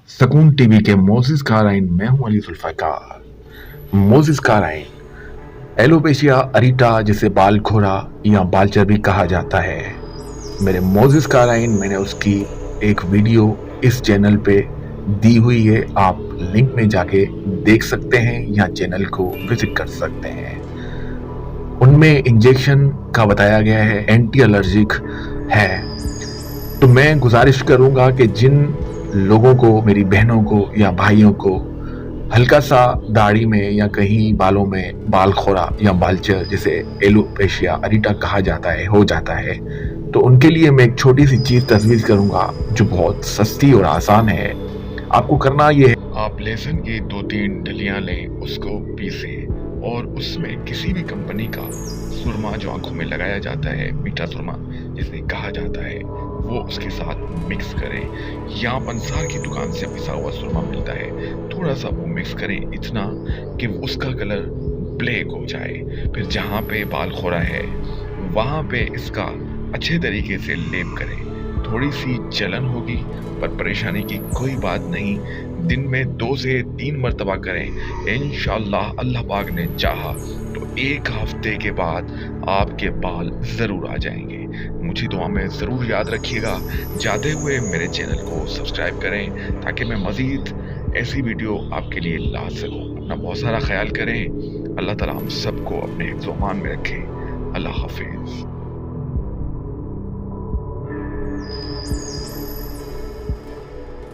सकून टीवी के Moses Karine मैं हूं Ali Zulfikar. Moses Karine alopecia अरीटा जिसे बाल खोरा या बाल चर्बी कहा जाता है। मेरे मोजिस काराइन मैंने उसकी एक वीडियो इस चैनल पे दी हुई है, आप लिंक में जाके देख सकते हैं या चैनल को विजिट कर सकते हैं। उनमें इंजेक्शन का बताया गया है, एंटी एलर्जिक है। तो मैं गुजारिश करूंगा कि जिन लोगों को, मेरी बहनों को या भाइयों को हल्का सा दाढ़ी में या कहीं बालों में बाल खोरा या बालचर जिसे एलोपेशिया अरीटा कहा जाता है हो जाता है, तो उनके लिए मैं एक छोटी सी चीज तजवीज़ करूंगा जो बहुत सस्ती और आसान है। आपको करना ये है, आप लहसुन की 2-3 डलियां लें, उसको पीसें और उसमें किसी भी कंपनी का सुरमा जो आंखों में लगाया जाता है, मीठा सुरमा जिसे कहा जाता है, वो उसके साथ मिक्स करें। या पंसार की दुकान से पिसा हुआ सुरमा मिलता है, थोड़ा सा वो मिक्स करें, इतना कि उसका कलर ब्लैक हो जाए। फिर जहाँ पे बाल खोरा है वहाँ पे इसका अच्छे तरीके से लेप करें। थोड़ी सी जलन होगी पर परेशानी की कोई बात नहीं। दिन में 2 से 3 मरतबा करें। इंशाअल्लाह अल्लाह पाक ने चाहा तो 1 हफ्ते के बाद आपके बाल ज़रूर आ जाएंगे। मुझे दुआ में ज़रूर याद रखिएगा। जाते हुए मेरे चैनल को सब्सक्राइब करें ताकि मैं मज़ीद ऐसी वीडियो आपके लिए ला सकूं। अपना बहुत सारा ख्याल करें। अल्लाह ताला हम सबको अपने हिफ्ज़-ओ-अमान में रखे। अल्लाह हाफिज़।